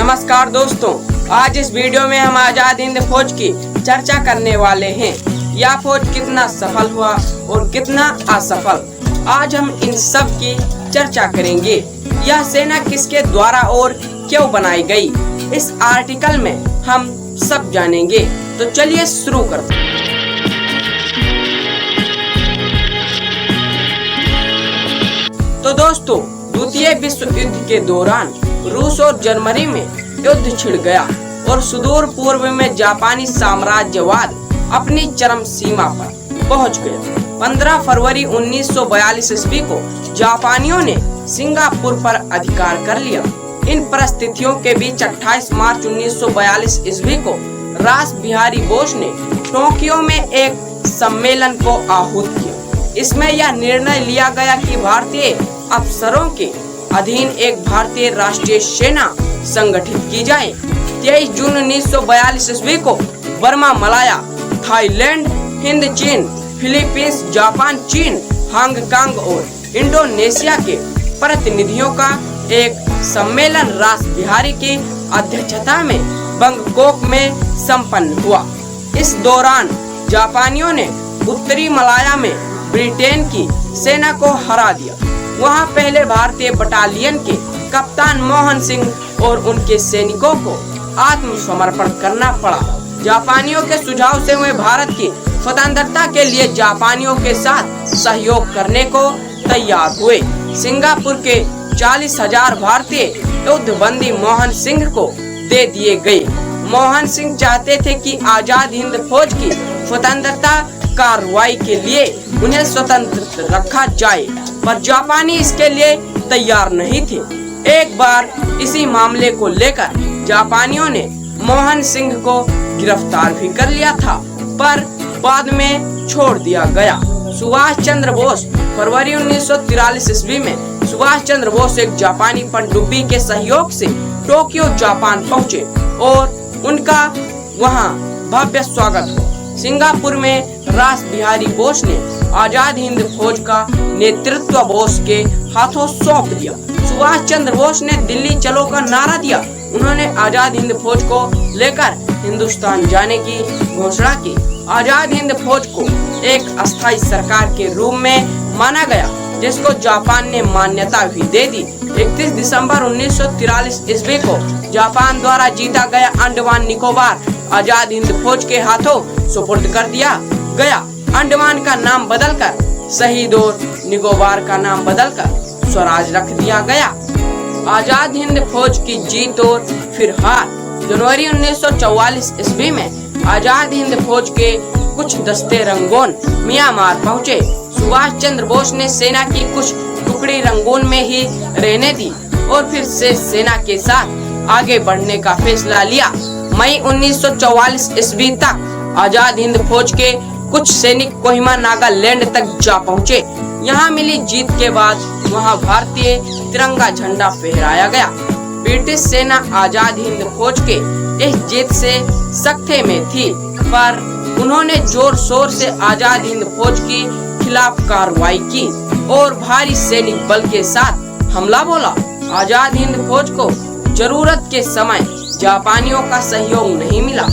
नमस्कार दोस्तों, आज इस वीडियो में हम आजाद हिंद फौज की चर्चा करने वाले हैं। यह फौज कितना सफल हुआ और कितना असफल, आज हम इन सब की चर्चा करेंगे। यह सेना किसके द्वारा और क्यों बनाई गई, इस आर्टिकल में हम सब जानेंगे। तो चलिए शुरू करते हैं। तो दोस्तों, द्वितीय विश्व युद्ध के दौरान रूस और जर्मनी में युद्ध छिड़ गया और सुदूर पूर्व में जापानी साम्राज्यवाद अपनी चरम सीमा पर पहुंच गया। 15 फरवरी 1942 ईस्वी को जापानियों ने सिंगापुर पर अधिकार कर लिया। इन परिस्थितियों के बीच 28 मार्च 1942 ईस्वी को रास बिहारी बोस ने टोक्यो में एक सम्मेलन को आहूत किया। इसमें यह निर्णय लिया गया कि भारतीय अफसरों के अधीन एक भारतीय राष्ट्रीय सेना संगठित की जाए। 23 जून 1942 ईस्वी को बर्मा, मलाया, थाईलैंड, हिंद, चीन, फिलीपींस, जापान, चीन, हांगकांग और इंडोनेशिया के प्रतिनिधियों का एक सम्मेलन रास बिहारी की अध्यक्षता में बैंकॉक में संपन्न हुआ। इस दौरान जापानियों ने उत्तरी मलाया में ब्रिटेन की सेना को हरा दिया। वहां पहले भारतीय बटालियन के कप्तान मोहन सिंह और उनके सैनिकों को आत्मसमर्पण करना पड़ा। जापानियों के सुझाव से वे भारत की स्वतंत्रता के लिए जापानियों के साथ सहयोग करने को तैयार हुए। सिंगापुर के 40,000 भारतीय युद्धबंदी मोहन सिंह को दे दिए गए। मोहन सिंह चाहते थे कि आजाद हिंद फौज की स्वतंत्रता कार्रवाई के लिए उन्हें स्वतंत्र रखा जाए, पर जापानी इसके लिए तैयार नहीं थे। एक बार इसी मामले को लेकर जापानियों ने मोहन सिंह को गिरफ्तार भी कर लिया था, पर बाद में छोड़ दिया गया। सुभाष चंद्र बोस फरवरी 1943 ईस्वी में सुभाष चंद्र बोस एक जापानी पनडुब्बी के सहयोग से टोक्यो जापान पहुँचे और उनका वहां भव्य स्वागत हुआ। सिंगापुर में रास बिहारी बोस ने आजाद हिंद फौज का नेतृत्व बोस के हाथों सौंप दिया। सुभाष चंद्र बोस ने दिल्ली चलो का नारा दिया। उन्होंने आजाद हिंद फौज को लेकर हिंदुस्तान जाने की घोषणा की। आजाद हिंद फौज को एक अस्थायी सरकार के रूप में माना गया, जिसको जापान ने मान्यता भी दे दी। 31 दिसंबर 1943 ईस्वी को जापान द्वारा जीता गया अंडमान निकोबार आजाद हिंद फौज के हाथों सुपुर्द कर दिया गया। अंडमान का नाम बदलकर शहीद और निकोबार का नाम बदलकर स्वराज रख दिया गया। आजाद हिंद फौज की जीत और फिर हार। जनवरी 1944 ईस्वी में आजाद हिंद फौज के कुछ दस्ते रंगून म्यांमार पहुंचे। सुभाष चंद्र बोस ने सेना की कुछ टुकड़ी रंगून में ही रहने दी और फिर से सेना के साथ आगे बढ़ने का फैसला लिया। मई 1944 ईस्वी तक आजाद हिंद फौज के कुछ सैनिक कोहिमा, नागालैंड तक जा पहुंचे। यहां मिली जीत के बाद वहां भारतीय तिरंगा झंडा फहराया गया। ब्रिटिश सेना आजाद हिंद फौज के इस जीत से सख्ते में थी, पर उन्होंने जोर शोर से आजाद हिंद फौज की खिलाफ कार्रवाई की और भारी सैनिक बल के साथ हमला बोला। आजाद हिंद फौज को जरूरत के समय जापानियों का सहयोग नहीं मिला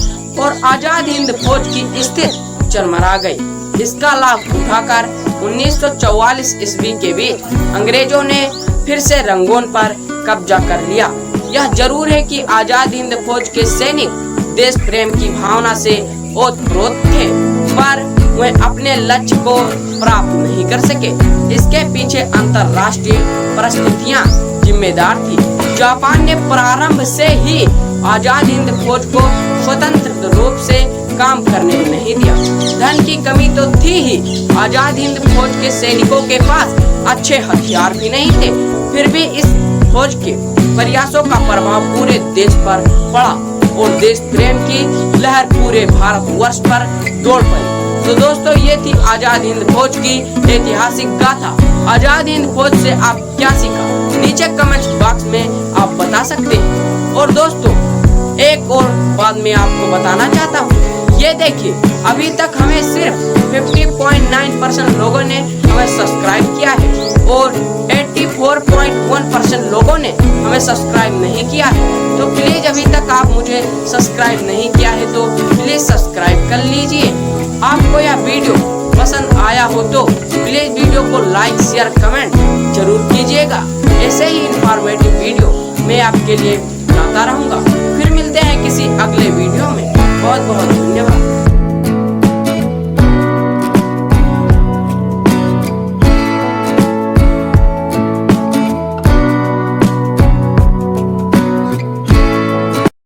और आजाद हिंद फौज की स्थिति चरमरा गई। इसका लाभ उठाकर 1944 ईस्वी के बीच अंग्रेजों ने फिर से रंगून पर कब्जा कर लिया। यह जरूर है कि आजाद हिंद फौज के सैनिक देश प्रेम की भावना से ओतप्रोत थे, पर वे अपने लक्ष्य को प्राप्त नहीं कर सके। इसके पीछे अंतर्राष्ट्रीय परिस्थितियां जिम्मेदार थी। जापान ने प्रारंभ से ही आजाद हिंद फौज को स्वतंत्र रूप से काम करने नहीं दिया। धन की कमी तो थी ही, आजाद हिंद फौज के सैनिकों के पास अच्छे हथियार भी नहीं थे। फिर भी इस फौज के प्रयासों का प्रभाव पूरे देश पर पड़ा और देश प्रेम की लहर पूरे भारतवर्ष पर दौड़ पड़ी। तो दोस्तों, ये थी आजाद हिंद फौज की ऐतिहासिक गाथा। आजाद हिंद फौज से आप क्या सीखा, नीचे कमेंट बॉक्स में आप बता सकते हैं। और दोस्तों, एक और बात मैं आपको बताना चाहता हूँ, ये देखिए, अभी तक हमें सिर्फ 50.9% लोगों ने हमें सब्सक्राइब किया है और 84.1% लोगों ने हमें सब्सक्राइब नहीं किया है। तो प्लीज मुझे सब्सक्राइब नहीं किया है तो प्लीज सब्सक्राइब कर लीजिए। आपको यह वीडियो पसंद आया हो तो प्लीज वीडियो को लाइक शेयर कमेंट जरूर कीजिएगा। ऐसे ही इंफॉर्मेटिव वीडियो मैं आपके लिए लाता रहूंगा। फिर मिलते हैं किसी अगले वीडियो में। बहुत बहुत